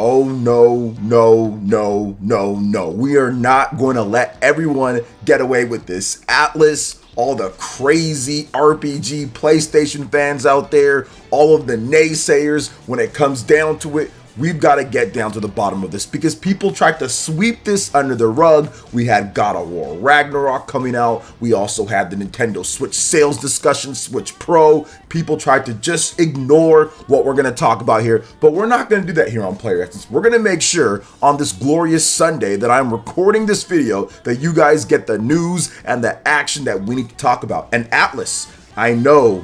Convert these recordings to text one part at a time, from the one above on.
Oh no, no, no, no, no. We are not going to let everyone get away with this. ATLUS, all the crazy RPG PlayStation fans out there, all of the naysayers, when it comes down to it, we've got to get down to the bottom of this because people tried to sweep this under the rug. We had God of War Ragnarok coming out. We also had the Nintendo Switch sales discussion, Switch Pro. People tried to just ignore what we're going to talk about here, but we're not going to do that here on PlayerEssence. We're going to make sure on this glorious Sunday that I'm recording this video that you guys get the news and the action that we need to talk about. And ATLUS, I know.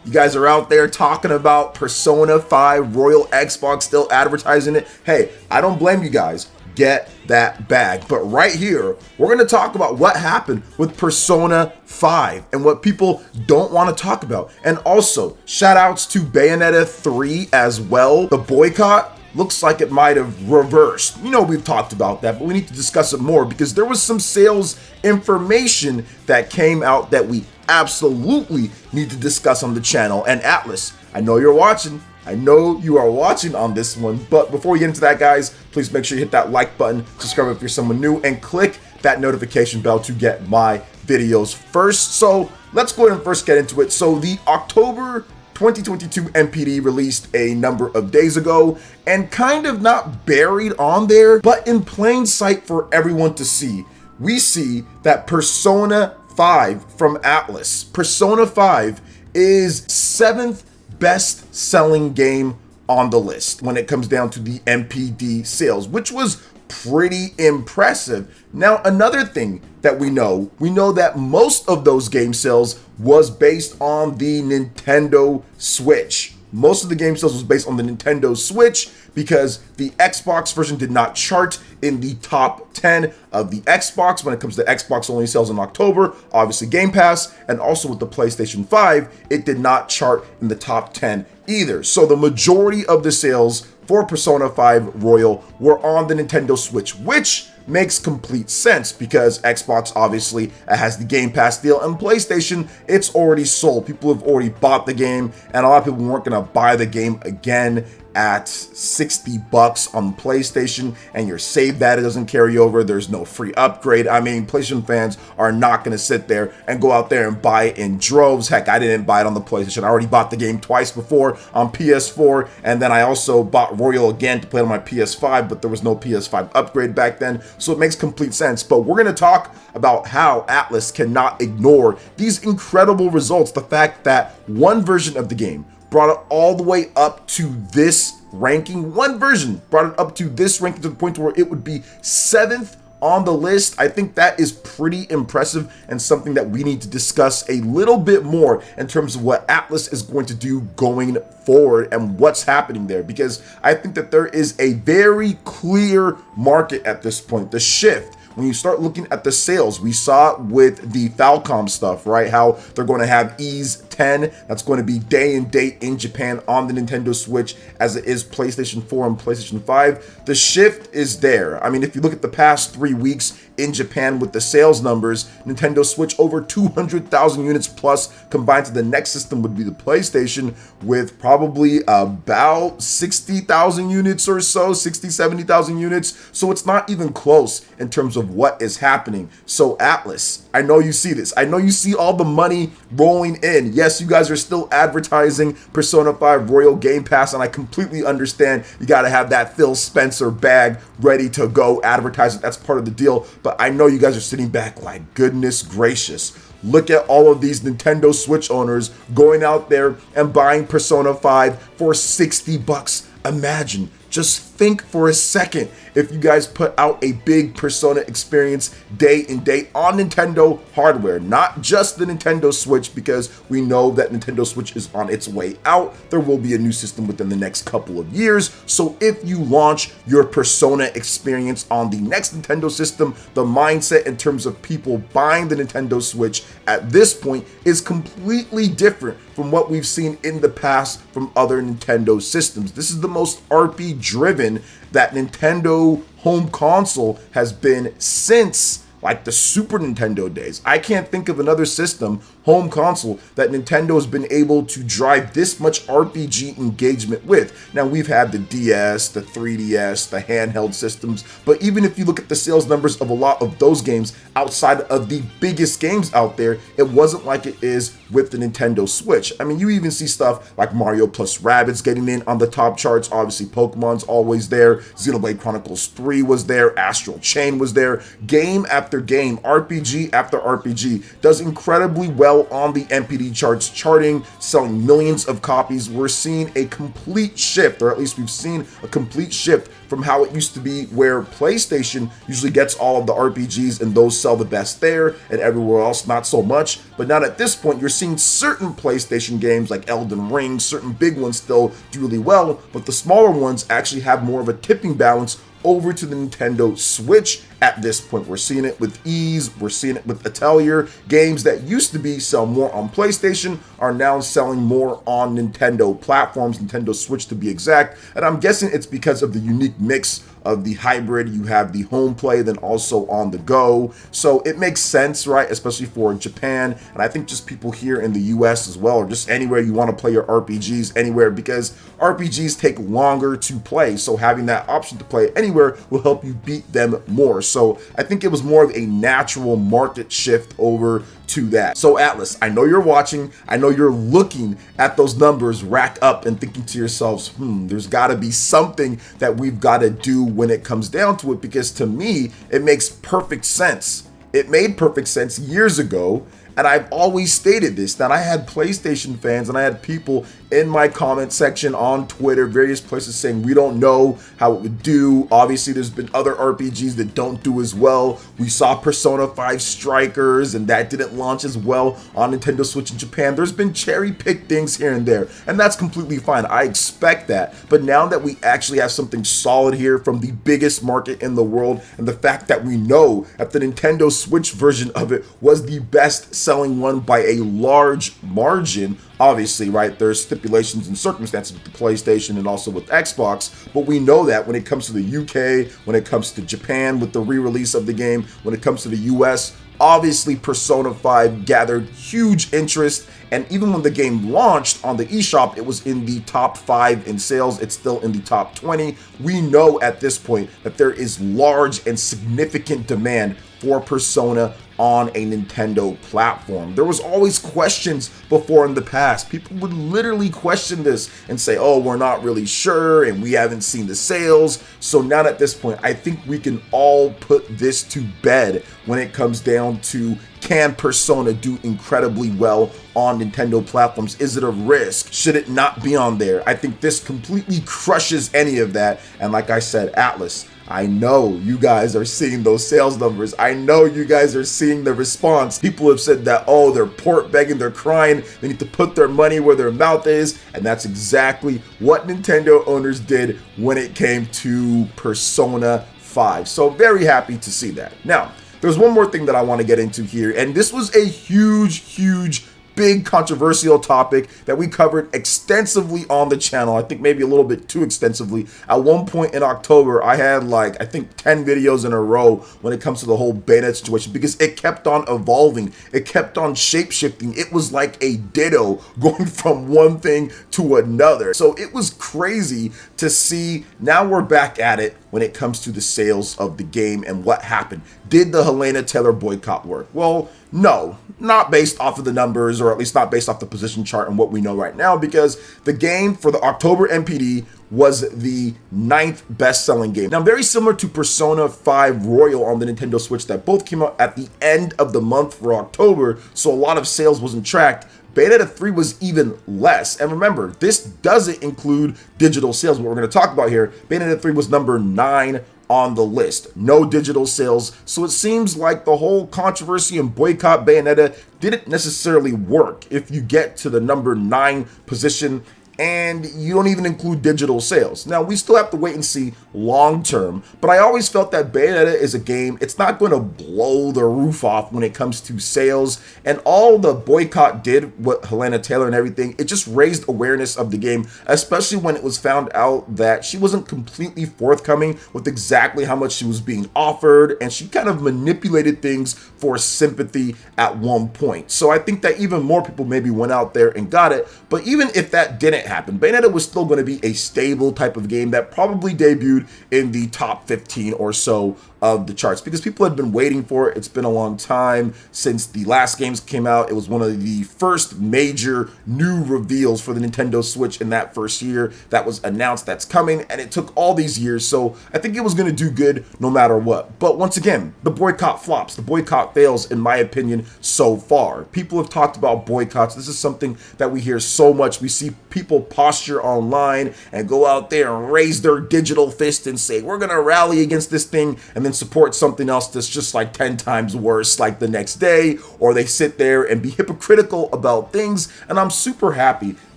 You guys are out there talking about Persona 5 Royal Xbox, still advertising it. Hey, I don't blame you guys. Get that bag. But right here, we're going to talk about what happened with Persona 5 and what people don't want to talk about. And also, shout outs to Bayonetta 3 as well. The boycott looks like it might have reversed. You know, we've talked about that, but we need to discuss it more because there was some sales information that came out that we absolutely need to discuss on the channel. And ATLUS, I know you're watching. I know you are watching on this one, but before we get into that, guys, please make sure you hit that like button, subscribe if you're someone new, and click that notification bell to get my videos first. So let's go ahead and first get into it. So the October 2022 NPD released a number of days ago and kind of not buried on there, but in plain sight for everyone to see. We see that Persona 5 from ATLUS. Persona 5 is 7th best selling game on the list when it comes down to the NPD sales, which was pretty impressive. Now, another thing that we know that most of those game sales was based on the Nintendo Switch. Most of the game sales was based on the Nintendo Switch because the Xbox version did not chart in the top 10 of the Xbox when it comes to Xbox only sales in October, obviously Game Pass, and also with the PlayStation 5, it did not chart in the top 10 either. So the majority of the sales for Persona 5 Royal were on the Nintendo Switch, which makes complete sense because Xbox obviously has the Game Pass deal, and PlayStation, it's already sold. People have already bought the game, and a lot of people weren't going to buy the game again at $60 on PlayStation, and your save data doesn't carry over. There's no free upgrade. I mean, PlayStation fans are not going to sit there and go out there and buy it in droves. Heck, I didn't buy it on the PlayStation. I already bought the game twice before on PS4, and then I also bought Royal again to play on my PS5, but there was no PS5 upgrade back then, so it makes complete sense. But we're going to talk about how ATLUS cannot ignore these incredible results. The fact that one version of the game brought it all the way up to this ranking. One version brought it up to this ranking to the point where it would be 7th on the list. I think that is pretty impressive and something that we need to discuss a little bit more in terms of what ATLUS is going to do going forward and what's happening there, because I think that there is a very clear market at this point. The shift, when you start looking at the sales, we saw it with the Falcom stuff, right? How they're going to have Ease 10, that's going to be day and date in Japan on the Nintendo Switch as it is PlayStation 4 and PlayStation 5. The shift is there. I mean, if you look at the past 3 weeks in Japan with the sales numbers, Nintendo Switch over 200,000 units plus, combined to the next system would be the PlayStation with probably about 60,000 units or so, 60, 70,000 units. So it's not even close in terms of what is happening. So ATLUS, I know you see this. I know you see all the money rolling in. Yes, you guys are still advertising Persona 5 Royal Game Pass, and I completely understand you got to have that Phil Spencer bag ready to go advertise it. That's part of the deal. But I know you guys are sitting back like, goodness gracious. Look at all of these Nintendo Switch owners going out there and buying Persona 5 for $60. Imagine, just think for a second if you guys put out a big Persona experience day and date on Nintendo hardware, not just the Nintendo Switch, because we know that Nintendo Switch is on its way out. There will be a new system within the next couple of years. So if you launch your Persona experience on the next Nintendo system, the mindset in terms of people buying the Nintendo Switch at this point is completely different from what we've seen in the past from other Nintendo systems. This is the most RP driven that Nintendo home console has been since like the Super Nintendo days. I can't think of another system, home console, that Nintendo has been able to drive this much RPG engagement with. Now, we've had the DS, the 3DS, the handheld systems, but even if you look at the sales numbers of a lot of those games outside of the biggest games out there, it wasn't like it is with the Nintendo Switch. I mean, you even see stuff like Mario plus Rabbids getting in on the top charts. Obviously, Pokemon's always there. Xenoblade Chronicles 3 was there. Astral Chain was there. Game after game, RPG after RPG does incredibly well on the NPD charts, charting, selling millions of copies. We're seeing a complete shift, or at least we've seen a complete shift from how it used to be, where PlayStation usually gets all of the RPGs and those sell the best there, and everywhere else not so much. But now at this point, you're seeing certain PlayStation games like Elden Ring, certain big ones still do really well, but the smaller ones actually have more of a tipping balance over to the Nintendo Switch at this point. We're seeing it with Ease, we're seeing it with Atelier. Games that used to be sell more on PlayStation are now selling more on Nintendo platforms, Nintendo Switch to be exact, and I'm guessing it's because of the unique mix of the hybrid. You have the home play, then also on the go, so it makes sense, right? Especially for Japan, and I think just people here in the US as well, or just anywhere you want to play your RPGs anywhere, because RPGs take longer to play, so having that option to play anywhere will help you beat them more. So I think it was more of a natural market shift over to that. So Atlus, I know you're watching, I know you're looking at those numbers rack up and thinking to yourselves, there's got to be something that we've got to do when it comes down to it, because to me, it makes perfect sense. It made perfect sense years ago, and I've always stated this, that I had PlayStation fans and I had people in my comment section on Twitter, various places, saying we don't know how it would do. Obviously, there's been other RPGs that don't do as well. We saw Persona 5 Strikers, and that didn't launch as well on Nintendo Switch in Japan. There's been cherry-picked things here and there, and that's completely fine. I expect that. But now that we actually have something solid here from the biggest market in the world, and the fact that we know that the Nintendo Switch version of it was the best-selling one by a large margin, obviously, right, there's stipulations and circumstances with the PlayStation and also with Xbox, but we know that when it comes to the UK, when it comes to Japan with the re-release of the game, when it comes to the US, obviously Persona 5 gathered huge interest, and even when the game launched on the eShop, it was in the top 5 in sales. It's still in the top 20. We know at this point that there is large and significant demand for Persona on a Nintendo platform. There was always questions before in the past. People would literally question this and say, oh, we're not really sure and we haven't seen the sales. So now at this point, I think we can all put this to bed when it comes down to, can Persona do incredibly well on Nintendo platforms? Is it a risk? Should it not be on there? I think this completely crushes any of that. And like I said, Atlus, I know you guys are seeing those sales numbers. I know you guys are seeing the response. People have said that, oh, they're port begging, they're crying, they need to put their money where their mouth is. And that's exactly what Nintendo owners did when it came to Persona 5. So very happy to see that. Now, there's one more thing that I want to get into here, and this was a huge, big controversial topic that we covered extensively on the channel. I think maybe a little bit too extensively. At one point in October, I had like, I think 10 videos in a row when it comes to the whole Bayonetta situation, because it kept on evolving. It kept on shape-shifting. It was like a ditto going from one thing to another. So it was crazy to see. Now we're back at it when it comes to the sales of the game and what happened. Did the Helena Taylor boycott work? Well, no, not based off of the numbers, or at least not based off the position chart and what we know right now, because the game for the October NPD was the 9th best-selling game. Now, very similar to Persona 5 Royal on the Nintendo Switch that both came out at the end of the month for October, so a lot of sales wasn't tracked. Bayonetta 3 was even less. And remember, this doesn't include digital sales, what we're going to talk about here. Bayonetta 3 was number 9 on the list. No digital sales. So it seems like the whole controversy and boycott Bayonetta didn't necessarily work if you get to the number 9 position and you don't even include digital sales. Now, we still have to wait and see long term, but I always felt that Bayonetta is a game, it's not going to blow the roof off when it comes to sales, and all the Boycott did, what Helena Taylor and everything, it just raised awareness of the game, especially when it was found out that she wasn't completely forthcoming with exactly how much she was being offered, and she kind of manipulated things for sympathy at one point. So I think that even more people maybe went out there and got it, but even if that didn't happen, Bayonetta was still going to be a stable type of game that probably debuted in the top 15 or so of the charts, because people had been waiting for it. It's been a long time since the last games came out. It was one of the first major new reveals for the Nintendo Switch in that first year that was announced that's coming, and it took all these years, so I think it was going to do good no matter what. But once again, the Boycott flops, the Boycott fails in my opinion so far. People have talked about boycotts. This is something that we hear so much. We see people posture online and go out there and raise their digital fist and say, we're going to rally against this thing, and then support something else that's just like 10 times worse like the next day, or they sit there and be hypocritical about things. And I'm super happy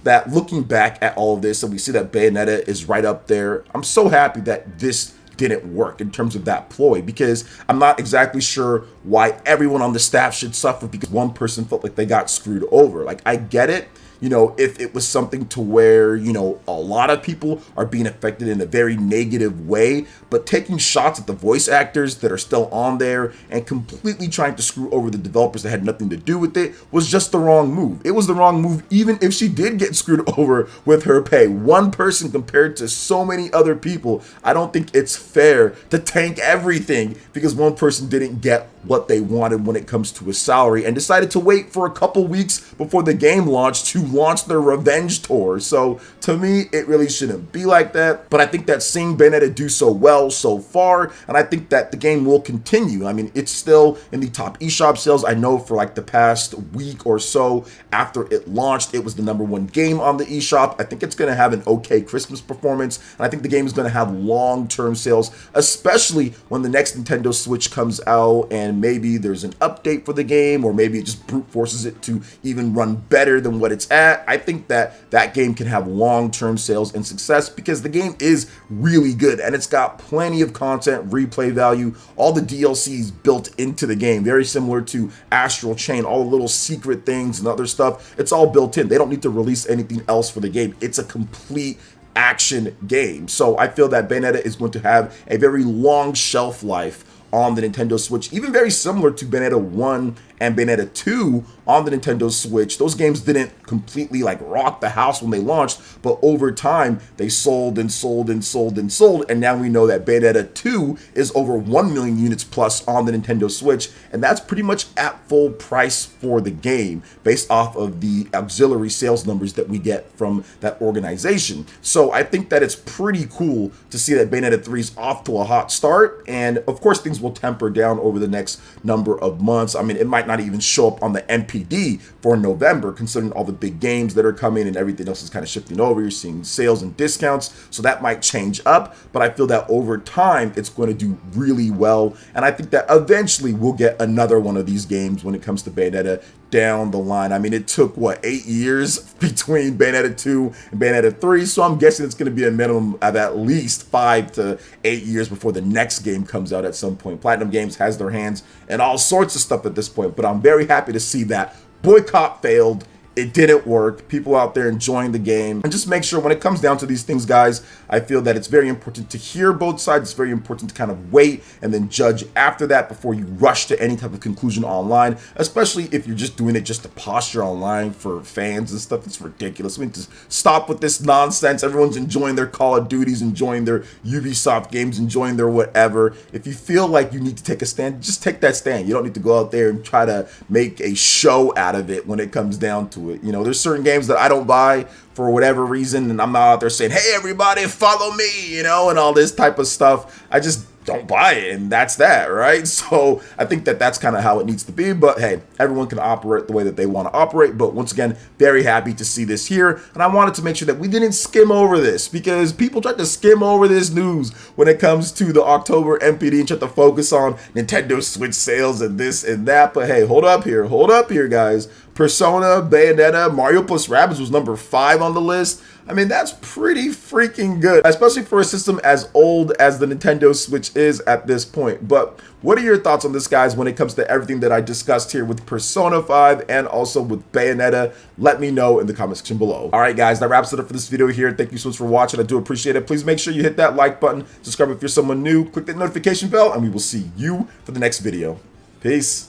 that looking back at all of this, and we see that Bayonetta is right up there, I'm so happy that this didn't work in terms of that ploy, because I'm not exactly sure why everyone on the staff should suffer because one person felt like they got screwed over. Like, I get it, you know, if it was something to where, you know, a lot of people are being affected in a very negative way, but taking shots at the voice actors that are still on there and completely trying to screw over the developers that had nothing to do with it was just the wrong move. It was the wrong move even if she did get screwed over with her pay. One person compared to so many other people, I don't think it's fair to tank everything because one person didn't get what they wanted when it comes to a salary and decided to wait for a couple weeks before the game launched to launch their revenge tour. So to me, it really shouldn't be like that. But I think that seeing Bayonetta do so well so far, and I think that the game will continue. I mean, it's still in the top eShop sales. I know for like the past week or so after it launched, it was the #1 game on the eShop. I think it's going to have an okay Christmas performance, and I think the game is going to have long-term sales, especially when the next Nintendo Switch comes out and maybe there's an update for the game, or maybe it just brute forces it to even run better than what it's at. I think that that game can have long-term sales and success because the game is really good and it's got plenty of content, replay value, all the DLCs built into the game, very similar to Astral Chain, all the little secret things and other stuff. It's all built in. They don't need to release anything else for the game. It's a complete action game. So I feel that Bayonetta is going to have a very long shelf life on the Nintendo Switch, even very similar to Bayonetta 1 and Bayonetta 2 on the Nintendo Switch. Those games didn't completely like rock the house when they launched, but over time they sold and sold and sold and sold, and now we know that Bayonetta 2 is over 1 million units plus on the Nintendo Switch, and that's pretty much at full price for the game based off of the auxiliary sales numbers that we get from that organization. So I think that it's pretty cool to see that Bayonetta 3 is off to a hot start, and of course things will temper down over the next number of months. I mean, it might not even show up on the NPD for November, considering all the big games that are coming and everything else is kind of shifting over. You're seeing sales and discounts, so that might change up, but I feel that over time it's going to do really well, and I think that eventually we'll get another one of these games when it comes to Bayonetta down the line. I mean, it took, what, 8 years between Bayonetta 2 and Bayonetta 3, so I'm guessing it's going to be a minimum of at least 5 to 8 years before the next game comes out at some point. Platinum Games has their hands in all sorts of stuff at this point, but I'm very happy to see that Boycott failed. It didn't work. People out there enjoying the game. And just make sure when it comes down to these things, guys, I feel that it's very important to hear both sides. It's very important to kind of wait and then judge after that before you rush to any type of conclusion online, especially if you're just doing it just to posture online for fans and stuff. It's ridiculous. I mean, just stop with this nonsense. Everyone's enjoying their Call of Duties, enjoying their Ubisoft games, enjoying their whatever. If you feel like you need to take a stand, just take that stand. You don't need to go out there and try to make a show out of it when it comes down to it. You know, there's certain games that I don't buy for whatever reason, and I'm not out there saying, hey, everybody, follow me, you know, and all this type of stuff. I just don't buy it, and that's that, right? So I think that that's kind of how it needs to be, but hey, everyone can operate the way that they want to operate. But once again, very happy to see this here, and I wanted to make sure that we didn't skim over this, because people try to skim over this news when it comes to the October MPD and try to focus on Nintendo Switch sales and this and that. But hey, hold up here, guys. Persona, Bayonetta, Mario plus Rabbids was number 5 on the list. I mean, that's pretty freaking good, especially for a system as old as the Nintendo Switch is at this point. But what are your thoughts on this, guys, when it comes to everything that I discussed here with Persona 5 and also with Bayonetta? Let me know in the comment section below. All right, guys, that wraps it up for this video here. Thank you so much for watching. I do appreciate it. Please make sure you hit that like button, subscribe if you're someone new, click that notification bell, and we will see you for the next video. Peace.